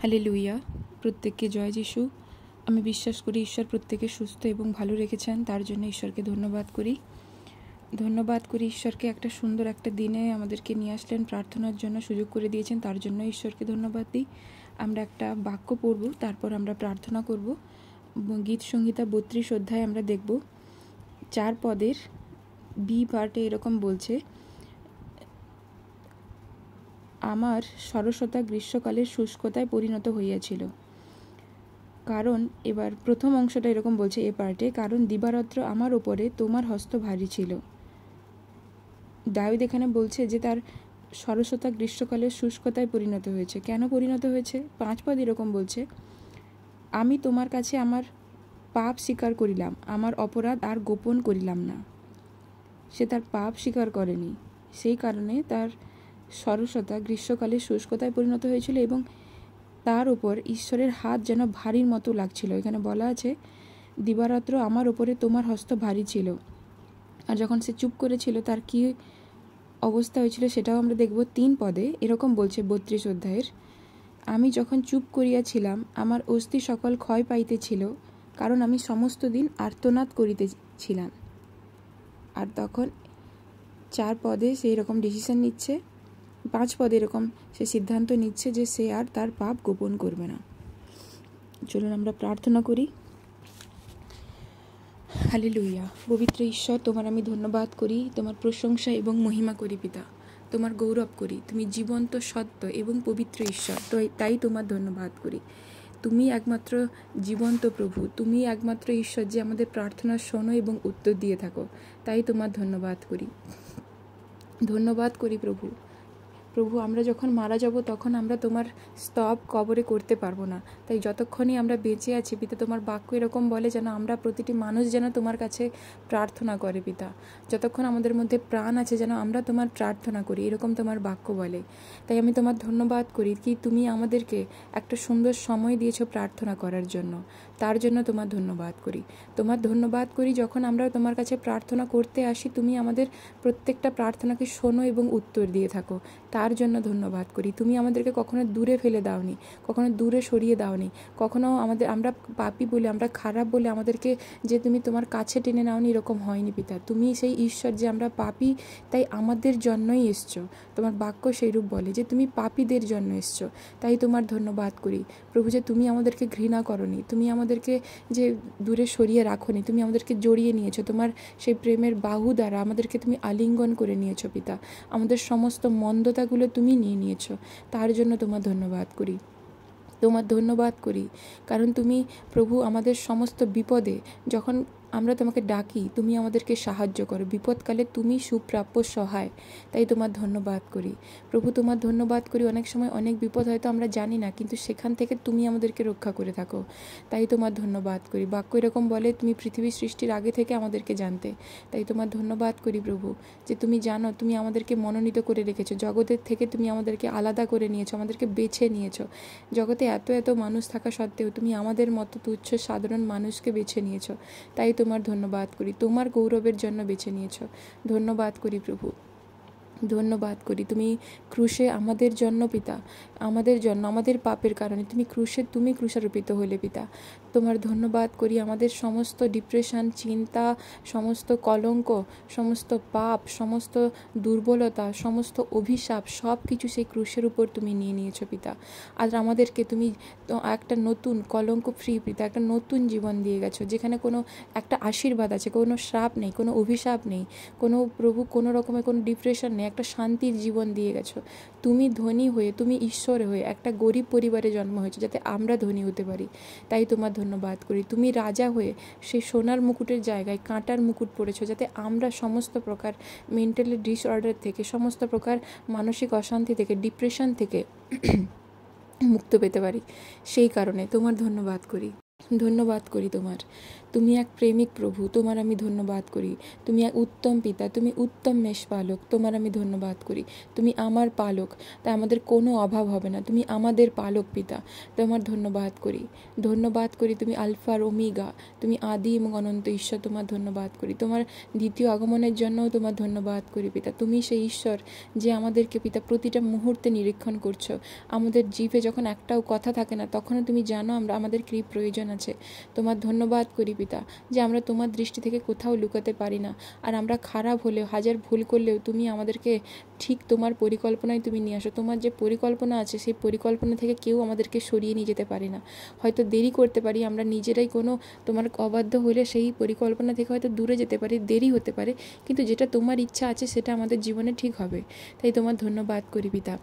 Hallelujah, প্রত্যেককে জয় যিশু। আমি বিশ্বাস করি ঈশ্বর প্রত্যেকে সুস্থ এবং ভালো রেখেছেন, তার জন্য ঈশ্বরকে ধন্যবাদ করি ঈশ্বরকে একটা সুন্দর একটা দিনে আমাদেরকে নিয়ে আসলেন, প্রার্থনার জন্য সুযোগ করে দিয়েছেন, তার জন্য ঈশ্বরকে ধন্যবাদ দিই। আমরা একটা বাক্য পড়ব, তারপর আমরা প্রার্থনা করব। গীত সংহিতা 32 অধ্যায় আমরা দেখব 4 পদের বি পার্টে এরকম বলছে, আমার সরসতা গ্রীষ্মকালের শুষ্কতায় পরিণত হইয়াছিল। কারণ এবার প্রথম অংশটা এরকম বলছে এ পার্টে, কারণ দিবারাত্র আমার ওপরে তোমার হস্ত ভারী ছিল। দাউদ এখানে বলছে যে তার সরসতা গ্রীষ্মকালের শুষ্কতায় পরিণত হয়েছে। কেন পরিণত হয়েছে? 5 পদ এরকম বলছে, আমি তোমার কাছে আমার পাপ স্বীকার করিলাম, আমার অপরাধ আর গোপন করিলাম না। সে তার পাপ স্বীকার করেনি, সেই কারণে তার সরসতা গ্রীষ্মকালের শুষ্কতায় পরিণত হয়েছিল এবং তার উপর ঈশ্বরের হাত যেন ভারীর মতো লাগছিল। এখানে বলা আছে দিবারাত্র আমার ওপরে তোমার হস্ত ভারী ছিল। আর যখন সে চুপ করেছিল তার কি অবস্থা হয়েছিল সেটাও আমরা দেখব 3 পদে এরকম বলছে 32 অধ্যায়ের, আমি যখন চুপ করিয়াছিলাম আমার অস্থি সকল ক্ষয় পাইতেছিল, কারণ আমি সমস্ত দিন আর্তনাদ করিতেছিলাম। আর তখন 4 পদে সে এরকম ডিসিশন নিচ্ছে, 5 পদে এরকম সে সিদ্ধান্ত নিচ্ছে যে সে আর তার পাপ গোপন করবে না। চলুন আমরা প্রার্থনা করি। হালেলুয়া। পবিত্র ঈশ্বর, তোমার আমি ধন্যবাদ করি, তোমার প্রশংসা এবং মহিমা করি পিতা, তোমার গৌরব করি। তুমি জীবন্ত, সত্য এবং পবিত্র ঈশ্বর, তো তাই তোমার ধন্যবাদ করি। তুমি একমাত্র জীবন্ত প্রভু, তুমি একমাত্র ঈশ্বর যে আমাদের প্রার্থনা শোনো এবং উত্তর দিয়ে থাকো, তাই তোমার ধন্যবাদ করি প্রভু। আমরা যখন মারা যাব তখন আমরা তোমার স্তব কবরে করতে পারবো না, তাই যতক্ষণই আমরা বেঁচে আছি পিতা, তোমার বাক্য এরকম বলে যেন আমরা প্রতিটি মানুষ যেন তোমার কাছে প্রার্থনা করে পিতা। যতক্ষণ আমাদের মধ্যে প্রাণ আছে যেন আমরা তোমার প্রার্থনা করি, এরকম তোমার বাক্য বলে। তাই আমি তোমার ধন্যবাদ করি কি তুমি আমাদেরকে একটা সুন্দর সময় দিয়েছো প্রার্থনা করার জন্য, তার জন্য তোমার ধন্যবাদ করি। যখন আমরা তোমার কাছে প্রার্থনা করতে আসি তুমি আমাদের প্রত্যেকটা প্রার্থনাকে শোনো এবং উত্তর দিয়ে থাকো, তার জন্য ধন্যবাদ করি। তুমি আমাদেরকে কখনো দূরে ফেলে দাওনি, কখনো দূরে সরিয়ে দাওনি, কখনো আমরা পাপী বলে, আমরা খারাপ বলে আমাদেরকে যে তুমি তোমার কাছে টেনে নাওনি, এরকম হয়নি পিতা। তুমি সেই ঈশ্বর যে আমরা পাপী, তাই আমাদের জন্যই এসছো। তোমার বাক্য সেইরূপ বলে যে তুমি পাপীদের জন্য এসছো, তাই তোমার ধন্যবাদ করি প্রভু যে তুমি আমাদেরকে ঘৃণা করনি, তুমি আমাদেরকে যে দূরে সরিয়ে রাখোনি, তুমি আমাদেরকে জড়িয়ে নিয়েছো তোমার সেই প্রেমের বাহু দ্বারা, আমাদেরকে তুমি আলিঙ্গন করে নিয়েছো পিতা। আমাদের সমস্ত মন্দতাগুলো তুমি নিয়ে নিয়েছো, তার জন্য তোমার ধন্যবাদ করি। কারণ তুমি প্রভু আমাদের সমস্ত বিপদে যখন আমরা তোমাকে ডাকি তুমি আমাদেরকে সাহায্য করো, বিপদকালে তুমি সুপ্রাপ্য সহায়, তাই তোমার ধন্যবাদ করি প্রভু। তোমার ধন্যবাদ করি, অনেক সময় অনেক বিপদ হয়তো আমরা জানি না, কিন্তু সেখান থেকে তুমি আমাদেরকে রক্ষা করে থাকো, তাই তোমার ধন্যবাদ করি। বাক্য এরকম বলে তুমি পৃথিবী সৃষ্টির আগে থেকে আমাদেরকে জানতে, তাই তোমার ধন্যবাদ করি প্রভু যে তুমি জানো, তুমি আমাদেরকে মনোনীত করে রেখেছো, জগতের থেকে তুমি আমাদেরকে আলাদা করে নিয়েছো, আমাদেরকে বেছে নিয়েছো। জগতে এত মানুষ থাকা সত্ত্বেও তুমি আমাদের মতো তুচ্ছ সাধারণ মানুষকে বেছে নিয়েছো, তাই তোমার ধন্যবাদ করি। তোমার গৌরবের জন্য বেছে নিয়েছো, ধন্যবাদ করি প্রভু। তুমি ক্রুশে আমাদের জন্য পিতা, আমাদের জন্য, আমাদের পাপের কারণে তুমি ক্রুশারোপিত হলে পিতা। তোমার ধন্যবাদ করি। আমাদের সমস্ত ডিপ্রেশন, চিন্তা, সমস্ত কলঙ্ক, সমস্ত পাপ, সমস্ত দুর্বলতা, সমস্ত অভিশাপ, সব কিছু সেই ক্রুশের উপর তুমি নিয়ে নিয়েছো পিতা। আর আমাদেরকে তুমি একটা নতুন কলঙ্ক ফ্রি পিতা, একটা নতুন জীবন দিয়ে গেছো, যেখানে কোনো একটা আশীর্বাদ আছে, কোনো শ্রাপ নেই, কোনো অভিশাপ নেই, কোনো প্রভু কোনো রকমের কোনো ডিপ্রেশন নেই, একটা শান্তির জীবন দিয়ে গেছো। তুমি ধনী হয়ে, তুমি ঈশ্বর হয়ে একটা গরিব পরিবারে জন্ম হয়েছে যাতে আমরা ধনী হতে পারি, তাই তোমার ধন্যবাদ করি। তুমি রাজা হয়ে সেই সোনার মুকুটের জায়গায় কাঁটার মুকুট পরেছো, যাতে আমরা সমস্ত প্রকার মেন্টালি ডিসঅর্ডার থেকে, সমস্ত প্রকার মানসিক অশান্তি থেকে, ডিপ্রেশন থেকে মুক্ত পেতে পারি, সেই কারণে তোমার ধন্যবাদ করি। ধন্যবাদ করি তোমার। তুমি এক প্রেমিক প্রভু, তোমার আমি ধন্যবাদ করি। তুমি এক উত্তম পিতা, তুমি উত্তম মেষপালক, তোমার আমি ধন্যবাদ করি। তুমি আমার পালক, তাই আমাদের কোনো অভাব হবে না। তুমি আমাদের পালক পিতা, তোমার ধন্যবাদ করি। ধন্যবাদ করি, তুমি আলফা আর ওমেগা, তুমি আদি এবং অনন্ত ঈশ্বর, তোমার ধন্যবাদ করি। তোমার দ্বিতীয় আগমনের জন্যও তোমার ধন্যবাদ করি পিতা। তুমি সেই ঈশ্বর যে আমাদেরকে পিতা প্রতিটা মুহূর্তে নিরীক্ষণ করছো। আমাদের জিভে যখন একটাও কথা থাকে না, তখনও তুমি জানো আমাদের কী প্রয়োজন আছে। তোমার ধন্যবাদ করি পিতা যে আমরা তোমার দৃষ্টি থেকে কোথাও লুকাতে পারি না। আর আমরা খারাপ হলেও, হাজার ভুল করলেও তুমি আমাদেরকে ঠিক তোমার পরিকল্পনায় তুমি নিয়ে আসো। তোমার যে পরিকল্পনা আছে সেই পরিকল্পনা থেকে কেউ আমাদেরকে সরিয়ে নিয়ে যেতে পারে না। হয়তো দেরি করতে পারি, আমরা নিজেরাই কোনো তোমার অবাধ্য হলে সেই পরিকল্পনা থেকে হয়তো দূরে যেতে পারি, দেরি হতে পারে, কিন্তু যেটা তোমার ইচ্ছা আছে সেটা আমাদের জীবনে ঠিক হবে। তাই তোমার ধন্যবাদ করি পিতা।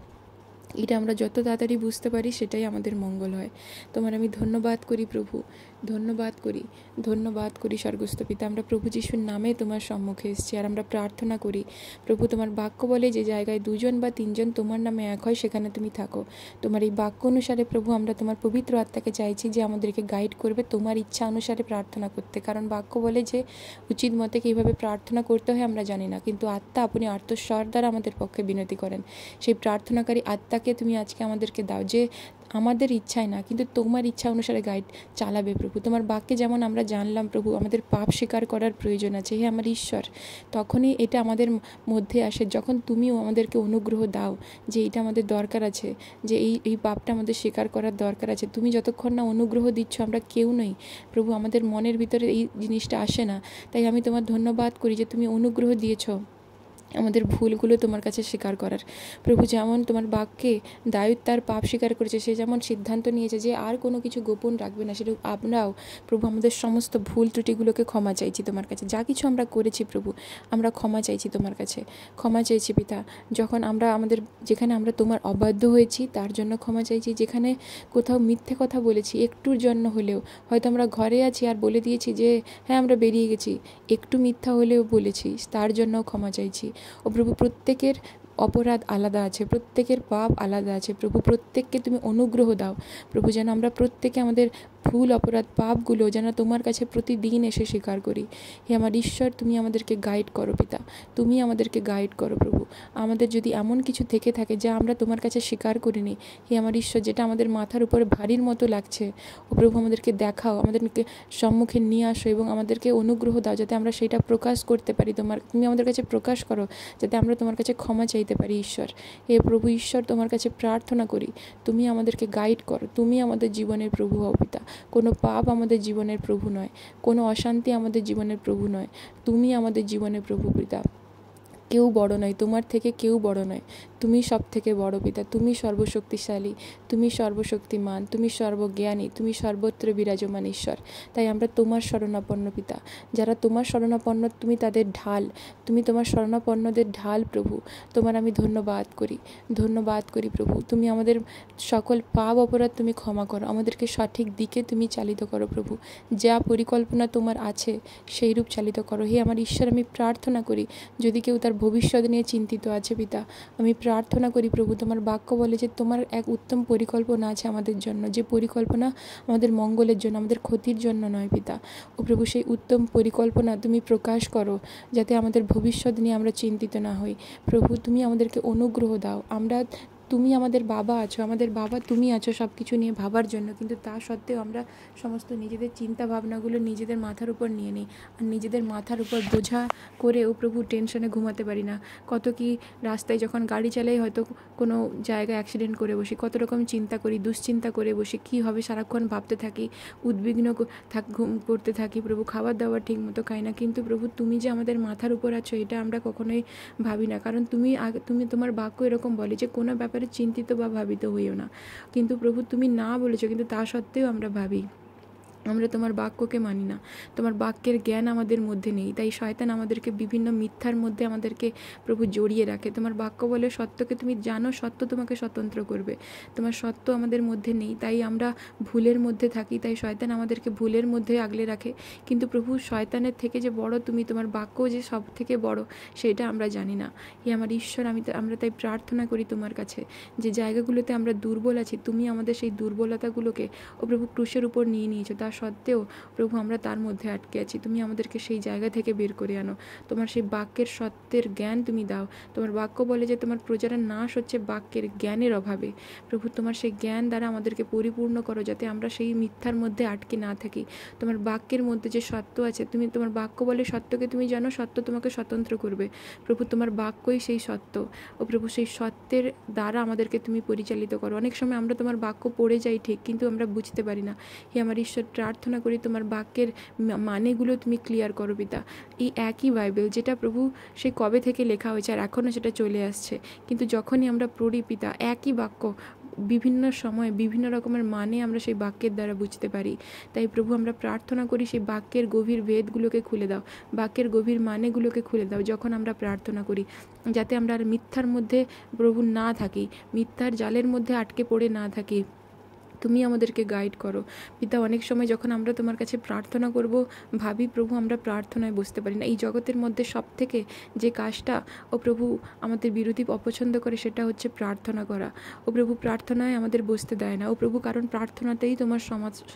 এটা আমরা যত তাড়াতাড়ি বুঝতে পারি সেটাই আমাদের মঙ্গল হয়। তোমার আমি ধন্যবাদ করি প্রভু, ধন্যবাদ করি, ধন্যবাদ করি স্বর্গস্থ পিতা। আমরা প্রভু যিশুর নামে তোমার সম্মুখে এসেছি আর আমরা প্রার্থনা করি প্রভু, তোমার বাক্য বলে যে জায়গায় 2 জন বা 3 জন তোমার নামে এক হয় সেখানে তুমি থাকো। তোমার এই বাক্য অনুসারে প্রভু আমরা তোমার পবিত্র আত্মাকে চাইছি যে আমাদেরকে গাইড করবে তোমার ইচ্ছা অনুসারে প্রার্থনা করতে। কারণ বাক্য বলে যে উচিত মতে কীভাবে প্রার্থনা করতে হয় আমরা জানি না, কিন্তু আত্মা আপনি আত্মস্বর দ্বারা আমাদের পক্ষে বিনতি করেন। সেই প্রার্থনাকারী আত্মাকে তুমি আজকে আমাদেরকে দাও, যে আমাদের ইচ্ছায় না কিন্তু তোমার ইচ্ছা অনুসারে গাইড চালাবে প্রভু। তোমার বাক্যে যেমন আমরা জানলাম প্রভু আমাদের পাপ স্বীকার করার প্রয়োজন আছে, হে আমার ঈশ্বর, তখনই এটা আমাদের মধ্যে আসে যখন তুমিও আমাদেরকে অনুগ্রহ দাও যে এটা আমাদের দরকার আছে, যে এই পাপটা আমাদের স্বীকার করার দরকার আছে। তুমি যতক্ষণ না অনুগ্রহ দিচ্ছ আমরা কেউ নই প্রভু, আমাদের মনের ভিতরে এই জিনিসটা আসে না। তাই আমি তোমার ধন্যবাদ করি যে তুমি অনুগ্রহ দিয়েছ আমাদের ভুলগুলো তোমার কাছে স্বীকার করার। প্রভু যেমন তোমার বাক্যে দাউদ তার পাপ স্বীকার করেছে, সে যেমন সিদ্ধান্ত নিয়েছে যে আর কোনো কিছু গোপন রাখবে না, সেটা আমরাও প্রভু আমাদের সমস্ত ভুল ত্রুটিগুলোকে ক্ষমা চাইছি তোমার কাছে। যা কিছু আমরা করেছি প্রভু আমরা ক্ষমা চাইছি তোমার কাছে, ক্ষমা চাইছি পিতা। যখন আমরা যেখানে আমরা তোমার অবাধ্য হয়েছি তার জন্য ক্ষমা চাইছি, যেখানে কোথাও মিথ্যে কথা বলেছি একটুর জন্য হলেও, হয়তো আমরা ঘরে আছি আর বলে দিয়েছি যে হ্যাঁ আমরা বেরিয়ে গেছি, একটু মিথ্যা হলেও বলেছি, তার জন্য ক্ষমা চাইছি। ও প্রভু প্রত্যেকের অপরাধ আলাদা আছে, প্রত্যেকের পাপ আলাদা আছে প্রভু, প্রত্যেককে তুমি অনুগ্রহ দাও প্রভু, যেন আমরা প্রত্যেকে আমাদের ভুল অপরাধ পাপগুলো যেন তোমার কাছে প্রতিদিন এসে স্বীকার করি। হে আমার ঈশ্বর, তুমি আমাদেরকে গাইড করো পিতা, তুমি আমাদেরকে গাইড করো প্রভু। আমাদের যদি এমন কিছু থেকে থাকে যা আমরা তোমার কাছে স্বীকার করিনি, হে আমার ঈশ্বর, যেটা আমাদের মাথার উপরে ভারীর মতো লাগছে, ও প্রভু আমাদেরকে দেখাও, আমাদেরকে সম্মুখে নিয়ে আসো এবং আমাদেরকে অনুগ্রহ দাও যাতে আমরা সেটা প্রকাশ করতে পারি। তুমি আমাদের কাছে প্রকাশ করো যাতে আমরা তোমার কাছে ক্ষমা চাইতে পারি ঈশ্বর। হে প্রভু ঈশ্বর, তোমার কাছে প্রার্থনা করি তুমি আমাদেরকে গাইড করো, তুমি আমাদের জীবনের প্রভু হও পিতা। কোনো পাপ আমাদের জীবনের প্রভু নয়, কোনো অশান্তি আমাদের জীবনের প্রভু নয়, তুমি আমাদের জীবনের প্রভু পিতা। কেউ বড় নয়, তোমার থেকে কেউ বড় নয়, তুমি সব থেকে বড় পিতা। তুমি সর্বশক্তিশালী, তুমি সর্বশক্তিমান, তুমি সর্বজ্ঞানী, তুমি সর্বত্র বিরাজমান ঈশ্বর। তাই আমরা তোমার শরণাপন্ন পিতা, যারা তোমার শরণাপন্ন তুমি তাদের ঢাল, তুমি তোমার শরণাপন্নদের ঢাল প্রভু। তোমার আমি ধন্যবাদ করি, ধন্যবাদ করি প্রভু। তুমি আমাদের সকল পাপ অপরাধ তুমি ক্ষমা করো, আমাদেরকে সঠিক দিকে তুমি চালিত করো প্রভু। যা পরিকল্পনা তোমার আছে সেই রূপ চালিত করো। হে আমার ঈশ্বর, আমি প্রার্থনা করি যদি কেউ তার ভবিষ্যৎ নিয়ে চিন্তিত আছে পিতা, আমি প্রার্থনা করি প্রভু, তোমার বাক্য বলে যে তোমার এক উত্তম পরিকল্পনা আছে আমাদের জন্য, যে পরিকল্পনা আমাদের মঙ্গলের জন্য, আমাদের ক্ষতির জন্য নয় পিতা। ও প্রভু, সেই উত্তম পরিকল্পনা তুমি প্রকাশ করো যাতে আমাদের ভবিষ্যৎ নিয়ে আমরা চিন্তিত না হই প্রভু। তুমি আমাদেরকে অনুগ্রহ দাও। তুমি আমাদের বাবা আছো, আমাদের বাবা তুমি আছো সব কিছু নিয়ে ভাবার জন্য, কিন্তু তা সত্ত্বেও আমরা সমস্ত নিজেদের চিন্তা ভাবনাগুলো নিজেদের মাথার উপর নিয়ে নিই আর নিজেদের মাথার উপর বোঝা করেও প্রভু টেনশনে ঘুমাতে পারি না। কত কি রাস্তায় যখন গাড়ি চালাই হয়তো কোনো জায়গায় অ্যাক্সিডেন্ট করে বসি, কত রকম চিন্তা করি, দুশ্চিন্তা করে বসি, কী হবে সারাক্ষণ ভাবতে থাকি, উদ্বিগ্ন ঘুম করতে থাকি প্রভু, খাবার দাবার ঠিক মতো খাই না। কিন্তু প্রভু তুমি যে আমাদের মাথার উপর আছো এটা আমরা কখনোই ভাবি না, কারণ তুমি তোমার বাক্য এরকম বলে যে কোনো ব্যাপারে চিন্তিত বা ভাবিত হইও না। কিন্তু প্রভু তুমি না বলেছো, কিন্তু তা সত্ত্বেও আমরা ভাবি, আমরা তোমার বাক্যকে মানি না, তোমার বাক্যের জ্ঞান আমাদের মধ্যে নেই। তাই শয়তান আমাদেরকে বিভিন্ন মিথ্যার মধ্যে আমাদেরকে প্রভু জড়িয়ে রাখে। তোমার বাক্য বলে সত্যকে তুমি জানো, সত্য তোমাকে স্বতন্ত্র করবে। তোমার সত্য আমাদের মধ্যে নেই, তাই আমরা ভুলের মধ্যে থাকি, তাই শয়তান আমাদেরকে ভুলের মধ্যে আগলে রাখে। কিন্তু প্রভু শয়তানের থেকে যে বড় তুমি, তোমার বাক্য যে সব থেকে বড় সেটা আমরা জানি না। আমার ঈশ্বর, আমরা তাই প্রার্থনা করি তোমার কাছে যে জায়গাগুলোতে আমরা দুর্বল আছি তুমি আমাদের সেই দুর্বলতাগুলোকে ও প্রভু ক্রুশের উপর নিয়ে নিয়েছো, তা সত্ত্বেও প্রভু আমরা তার মধ্যে আটকে আছি। তুমি আমাদেরকে সেই জায়গা থেকে বের করে আনো। তোমার সেই বাক্যের সত্যের জ্ঞান তুমি দাও। তোমার বাক্য বলে যে তোমার প্রজারা নাশ হচ্ছে বাক্যের জ্ঞানের অভাবে। প্রভু তোমার সেই জ্ঞান দ্বারা আমাদেরকে পরিপূর্ণ করো, যাতে আমরা সেই মিথ্যার মধ্যে আটকে না থাকি। তোমার বাক্যের মধ্যে যে সত্য আছে, তুমি তোমার বাক্য বলে সত্যকে তুমি জানো, সত্য তোমাকে স্বতন্ত্র করবে। প্রভু তোমার বাক্যই সেই সত্য। ও প্রভু সেই সত্যের দ্বারা আমাদেরকে তুমি পরিচালিত করো। অনেক সময় আমরা তোমার বাক্য পড়ে যাই ঠিক, কিন্তু আমরা বুঝতে পারি না। হে আমার ঈশ্বর, প্রার্থনা করি তোমার বাক্যের মানেগুলো তুমি ক্লিয়ার করো পিতা। এই একই বাইবেল যেটা প্রভু সেই কবে থেকে লেখা হয়েছে আর এখনও সেটা চলে আসছে, কিন্তু যখনই আমরা পড়ি পিতা, একই বাক্য বিভিন্ন সময় বিভিন্ন রকমের মানে আমরা সেই বাক্যের দ্বারা বুঝতে পারি। তাই প্রভু আমরা প্রার্থনা করি সেই বাক্যের গভীর ভেদগুলোকে খুলে দাও, বাক্যের গভীর মানেগুলোকে খুলে দাও যখন আমরা প্রার্থনা করি, যাতে আমরা আর মিথ্যার মধ্যে প্রভু না থাকি, মিথ্যার জালের মধ্যে আটকে পড়ে না থাকি। তুমি আমাদেরকে গাইড করো পিতা। অনেক সময় যখন আমরা তোমার কাছে প্রার্থনা করব, ভাবি প্রভু আমরা প্রার্থনায় বসতে পারি না। এই জগতের মধ্যে সব থেকে যে কাজটা ও প্রভু আমাদের বিরোধী অপছন্দ করে, সেটা হচ্ছে প্রার্থনা করা। ও প্রভু প্রার্থনায় আমাদের বসতে দেয় না ও প্রভু, কারণ প্রার্থনাতেই তোমার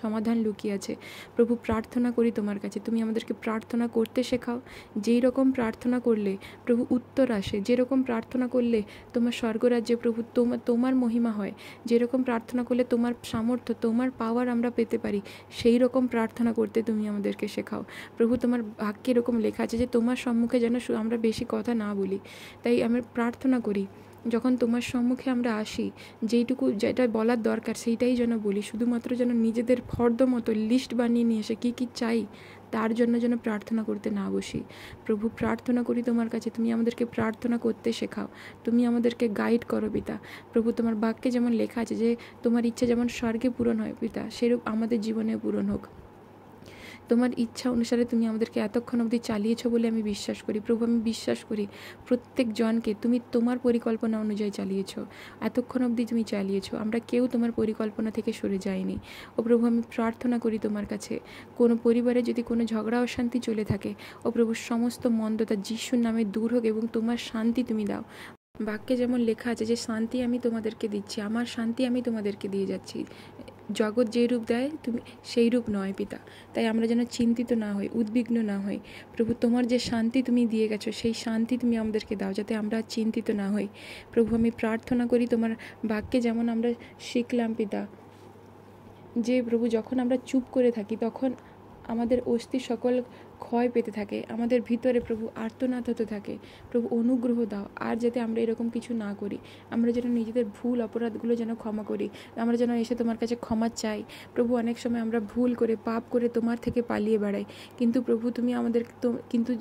সমাধান লুকিয়ে আছে। প্রভু প্রার্থনা করি তোমার কাছে, তুমি আমাদেরকে প্রার্থনা করতে শেখাও। যেই রকম প্রার্থনা করলে প্রভু উত্তর আসে, যেরকম প্রার্থনা করলে তোমার স্বর্গরাজ্যে প্রভু তোমার মহিমা হয়, যেরকম প্রার্থনা করলে তোমার সামর্থ্য, তোমার পাওয়ার আমরা পেতে পারি, সেই রকম প্রার্থনা করতে তুমি আমাদেরকে শেখাও। প্রভু তোমার বাক্যে এরকম লেখা আছে যে তোমার সম্মুখে যেন আমরা বেশি কথা না বলি। তাই আমি প্রার্থনা করি যখন তোমার সম্মুখে আমরা আসি, যেটা বলার দরকার সেইটাই যেন বলি, শুধুমাত্র যেন নিজেদের ফর্দ মতো লিস্ট বানিয়ে নিয়ে এসে কী কী চাই তার জন্য যেন প্রার্থনা করতে না বসি। প্রভু প্রার্থনা করি তোমার কাছে, তুমি আমাদেরকে প্রার্থনা করতে শেখাও, তুমি আমাদেরকে গাইড করো পিতা। প্রভু তোমার বাক্যে যেমন লেখা আছে যে তোমার ইচ্ছা যেমন স্বর্গে পূরণ হয় পিতা, সেরূপ আমাদের জীবনে পূরণ হোক। তোমার ইচ্ছা অনুসারে তুমি আমাদেরকে এতক্ষণ অবধি চালিয়েছো বলে আমি বিশ্বাস করি। প্রভু আমি বিশ্বাস করি প্রত্যেক জনকে তুমি তোমার পরিকল্পনা অনুযায়ী চালিয়েছো, এতক্ষণ অবধি তুমি চালিয়েছো, আমরা কেউ তোমার পরিকল্পনা থেকে সরে যাইনি। ও প্রভু আমি প্রার্থনা করি তোমার কাছে, কোনো পরিবারে যদি কোনো ঝগড়া অশান্তি চলে থাকে, ও প্রভু সমস্ত মন্দতা যিশুর নামে দূর হোক এবং তোমার শান্তি তুমি দাও। বাক্যে যেমন লেখা আছে যে শান্তি আমি তোমাদেরকে দিচ্ছি, আমার শান্তি আমি তোমাদেরকে দিয়ে যাচ্ছি। জগৎ যেই রূপ দেয় তুমি সেই রূপ নয় পিতা। তাই আমরা যেন চিন্তিত না হই, উদ্বিগ্ন না হই। প্রভু তোমার যে শান্তি তুমি দিয়ে গেছো, সেই শান্তি তুমি আমাদেরকে দাও, যাতে আমরা চিন্তিত না হই। প্রভু আমি প্রার্থনা করি তোমার বাক্যে যেমন আমরা শিখলাম পিতা, যে প্রভু যখন আমরা চুপ করে থাকি তখন আমাদের অস্থি সকল ক্ষয় পেতে থাকে, আমাদের ভিতরে প্রভু আর্তনাদ হতে থাকে। প্রভু অনুগ্রহ দাও আর যাতে আমরা এরকম কিছু না করি, আমরা যেন নিজেদের ভুল অপরাধগুলো যেন ক্ষমা করি, আমরা যেন এসে তোমার কাছে ক্ষমা চাই। প্রভু অনেক সময় আমরা ভুল করে পাপ করে তোমার থেকে পালিয়ে বেড়াই, কিন্তু প্রভু তুমি আমাদের কিন্তু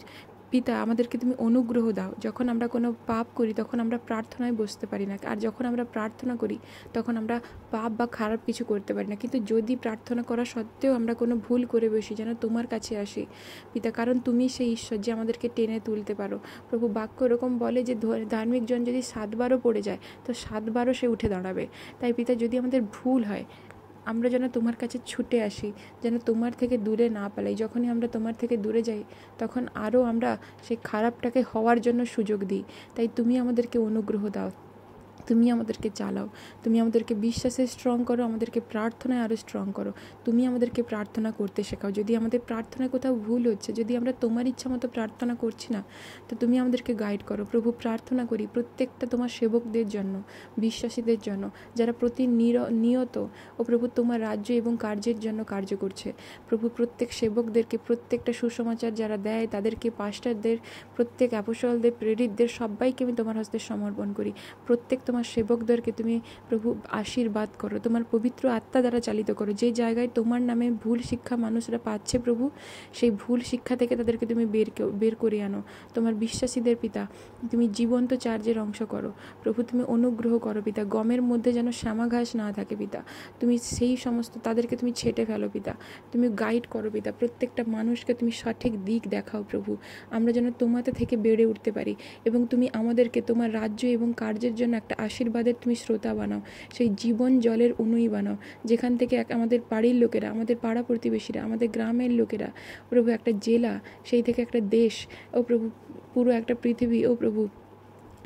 পিতা আমাদেরকে তুমি অনুগ্রহ দাও। যখন আমরা কোনো পাপ করি তখন আমরা প্রার্থনায় বসতে পারি না, আর যখন আমরা প্রার্থনা করি তখন আমরা পাপ বা খারাপ কিছু করতে পারি না। কিন্তু যদি প্রার্থনা করা সত্ত্বেও আমরা কোনো ভুল করে বসি, যেন তোমার কাছে আসি পিতা, কারণ তুমি সেই ঈশ্বর যে আমাদেরকে টেনে তুলতে পারো। প্রভু বাক্য এরকম বলে যে ধার্মিক জন যদি 7 বারও পড়ে যায় তো 7 বারও সে উঠে দাঁড়াবে। তাই পিতা যদি আমাদের ভুল হয়, আমরা যেন তোমার কাছে ছুটে আসি, যেন তোমার থেকে দূরে না পালাই। যখনই আমরা তোমার থেকে দূরে যাই তখন আরও আমরা সেই খারাপটাকে হওয়ার জন্য সুযোগ দিই। তাই তুমি আমাদেরকে অনুগ্রহ দাও, তুমি আমাদেরকে চালাও, তুমি আমাদেরকে বিশ্বাসে স্ট্রং করো, আমাদেরকে প্রার্থনায় আরও স্ট্রং করো। তুমি আমাদেরকে প্রার্থনা করতে শেখাও। যদি আমাদের প্রার্থনায় কোথাও ভুল হচ্ছে, যদি আমরা তোমার ইচ্ছা মতো প্রার্থনা করছি না, তো তুমি আমাদেরকে গাইড করো। প্রভু প্রার্থনা করি প্রত্যেকটা তোমার সেবকদের জন্য, বিশ্বাসীদের জন্য, যারা নিয়ত ও প্রভু তোমার রাজ্য এবং কার্যের জন্য কার্য করছে। প্রভু প্রত্যেক সেবকদেরকে, প্রত্যেকটা সুসমাচার যারা দেয় তাদেরকে, পাস্টারদের, প্রত্যেক অ্যাপোস্টলদের, প্রেরিতদের সবাইকে আমি তোমার হস্তে সমর্পণ করি। প্রত্যেক তোমার সেবকদেরকে তুমি প্রভু আশীর্বাদ করো, তোমার পবিত্র আত্মা দ্বারা চালিত করো। যে জায়গায় তোমার নামে ভুল শিক্ষা মানুষরা পাচ্ছে প্রভু, সেই ভুল শিক্ষা থেকে তাদেরকে তুমি বের করে আনো। তোমার বিশ্বাসীদের পিতা তুমি জীবন্ত চার্জের অংশ করো। প্রভু তুমি অনুগ্রহ করো পিতা, গমের মধ্যে যেন শ্যামা ঘাস না থাকে পিতা, তুমি সেই সমস্ত তাদেরকে তুমি ছেটে ফেলো পিতা, তুমি গাইড করো পিতা। প্রত্যেকটা মানুষকে তুমি সঠিক দিক দেখাও প্রভু, আমরা যেন তোমাতে থেকে বেড়ে উঠতে পারি এবং তুমি আমাদেরকে তোমার রাজ্য এবং কার্যের জন্য একটা আশীর্বাদের তুমি শ্রোতা বানাও, সেই জীবন জলের অনুই বানাও, যেখান থেকে আমাদের বাড়ির লোকেরা, আমাদের পাড়া প্রতিবেশীরা, আমাদের গ্রামের লোকেরা, প্রভু একটা জেলা, সেই থেকে একটা দেশ, ও প্রভু পুরো একটা পৃথিবী, ও প্রভু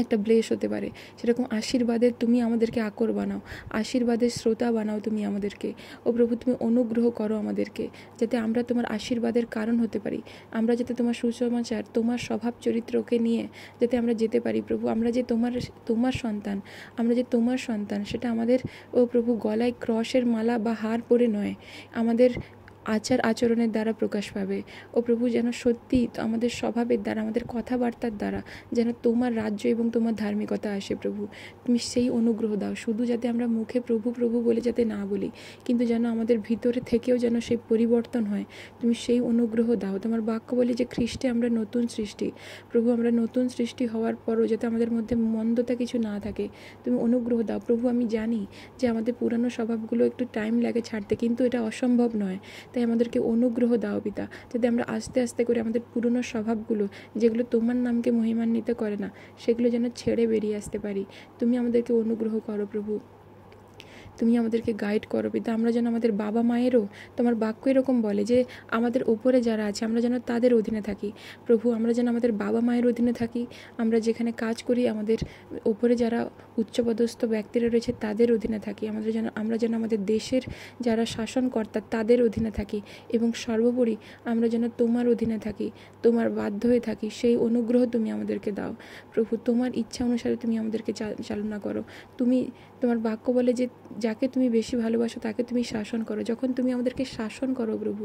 একটা ব্লেস হতে পারে, সেরকম আশীর্বাদের তুমি আমাদেরকে আকর বানাও, আশীর্বাদের শ্রোতা বানাও তুমি আমাদেরকে। ও প্রভু, তুমি অনুগ্রহ করো আমাদেরকে, যাতে আমরা তোমার আশীর্বাদের কারণ হতে পারি, আমরা যাতে তোমার সুসমাচার, তোমার স্বভাব চরিত্রকে নিয়ে যাতে আমরা যেতে পারি। প্রভু, আমরা যে তোমার সন্তান, আমরা যে তোমার সন্তান, সেটা আমাদের ও প্রভু গলায় ক্রসের মালা বা হার পরে নয়, আমাদের আচরণের দ্বারা প্রকাশ পাবে। ও প্রভু, যেন সত্যি আমাদের স্বভাবের দ্বারা, আমাদের কথাবার্তার দ্বারা যেন তোমার রাজ্য এবং তোমার ধার্মিকতা আসে। প্রভু, তুমি সেই অনুগ্রহ দাও, শুধু যাতে আমরা মুখে প্রভু প্রভু বলে যাতে না বলি, কিন্তু যেন আমাদের ভিতরে থেকেও যেন সেই পরিবর্তন হয়, তুমি সেই অনুগ্রহ দাও। তোমার বাক্য বলে যে খ্রিস্টে আমরা নতুন সৃষ্টি। প্রভু, আমরা নতুন সৃষ্টি হওয়ার পরও যাতে আমাদের মধ্যে মন্দতা কিছু না থাকে, তুমি অনুগ্রহ দাও। প্রভু, আমি জানি যে আমাদের পুরানো স্বভাবগুলো একটু টাইম লাগে ছাড়তে, কিন্তু এটা অসম্ভব নয়। তাই আমাদেরকে অনুগ্রহ দাও পিতা, যাতে আমরা আস্তে আস্তে করে আমাদের পুরনো স্বভাবগুলো, যেগুলো তোমার নামকে মহিমান্বিত করে না, সেগুলো যেন ছেড়ে বেরিয়ে আসতে পারি। তুমি আমাদেরকে অনুগ্রহ করো প্রভু, তুমি আমাদেরকে গাইড করো পিতা। আমরা যেন আমাদের বাবা মায়েরও, তোমার বাক্য এরকম বলে যে আমাদের ওপরে যারা আছে আমরা যেন তাদের অধীনে থাকি। প্রভু, আমরা যেন আমাদের বাবা মায়ের অধীনে থাকি, আমরা যেখানে কাজ করি আমাদের ওপরে যারা উচ্চপদস্থ ব্যক্তিরা রয়েছে তাদের অধীনে থাকি, আমরা যেন আমাদের দেশের যারা শাসনকর্তা তাদের অধীনে থাকি, এবং সর্বোপরি আমরা যেন তোমার অধীনে থাকি, তোমার বাধ্য হয়ে থাকি। সেই অনুগ্রহ তুমি আমাদেরকে দাও প্রভু, তোমার ইচ্ছা অনুসারে তুমি আমাদেরকে চালনা করো। তোমার বাক্য বলে যে যাকে তুমি বেশি ভালোবাসো তাকে তুমি শাসন করো। যখন তুমি আমাদেরকে শাসন করো প্রভু,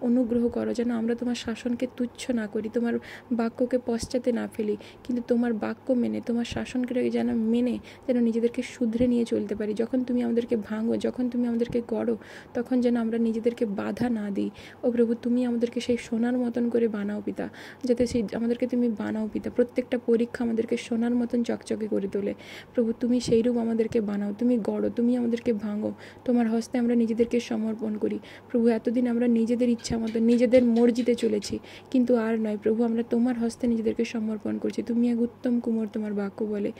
অনুগ্রহ করো যেন আমরা তোমার শাসনকে তুচ্ছ না করি, তোমার বাক্যকে পশ্চাতে না ফেলি, কিন্তু তোমার বাক্য মেনে, তোমার শাসনকে যেন মেনে যেন নিজেদেরকে শুধরে নিয়ে চলতে পারি। যখন তুমি আমাদেরকে ভাঙো, যখন তুমি আমাদেরকে গড়ো, তখন যেন আমরা নিজেদেরকে বাধা না দিই। ও প্রভু, তুমি আমাদেরকে সেই সোনার মতন করে বানাও পিতা, যাতে আমাদেরকে তুমি বানাও পিতা। প্রত্যেকটা পরীক্ষা আমাদেরকে সোনার মতন চকচকে করে তোলে প্রভু, তুমি সেইরূপ আমাদেরকে বানাও, তুমি গড়ো, তুমি আমাদেরকে ভাঙো। তোমার হস্তে আমরা নিজেদেরকে সমর্পণ করি প্রভু। এতদিন আমরা নিজেদের ইচ্ছা মতো, নিজেদের মর্জিতে চলেছি, কিন্তু আর নয় প্রভু, আমরা তোমার হস্তে নিজেদেরকে সমর্পণ করছি। তুমি এক উত্তম কুমোর, তোমার বাক্য বলে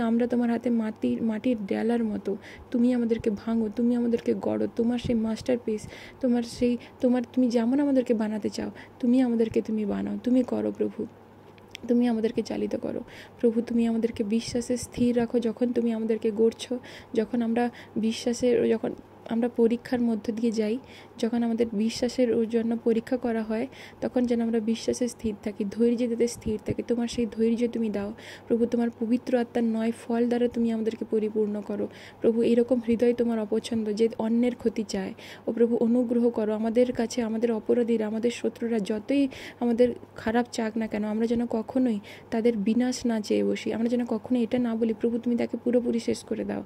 আমরা তোমার হাতে মাটির ডেলার মতো। তুমি আমাদেরকে ভাঙো, তুমি আমাদেরকে গড়ো, তোমার সেই মাস্টারপিস, তুমি যেমন আমাদেরকে বানাতে চাও তুমি আমাদেরকে বানাও, তুমি করো প্রভু, তুমি আমাদেরকে চালিত করো প্রভু। তুমি আমাদেরকে বিশ্বাসে স্থির রাখো, যখন তুমি আমাদেরকে গড়ছো, যখন আমরা পরীক্ষার মধ্য দিয়ে যাই, যখন আমাদের বিশ্বাসের জন্য পরীক্ষা করা হয়, তখন যেন আমরা বিশ্বাসে স্থির থাকি, ধৈর্যে দিতে স্থির থাকি। তোমার সেই ধৈর্য তুমি দাও প্রভু, তোমার পবিত্র আত্মার 9 ফল দ্বারা তুমি আমাদেরকে পরিপূর্ণ করো প্রভু। এরকম হৃদয় তোমার অপছন্দ, যে অন্যের ক্ষতি চায়। ও প্রভু, অনুগ্রহ করো আমাদের কাছে, আমাদের অপরাধীরা, আমাদের শত্রুরা যতই আমাদের খারাপ চাক না কেন, আমরা যেন কখনোই তাদের বিনাশ না চেয়ে বসি, আমরা যেন কখনোই এটা না বলি প্রভু তুমি তাকে পুরোপুরি শেষ করে দাও।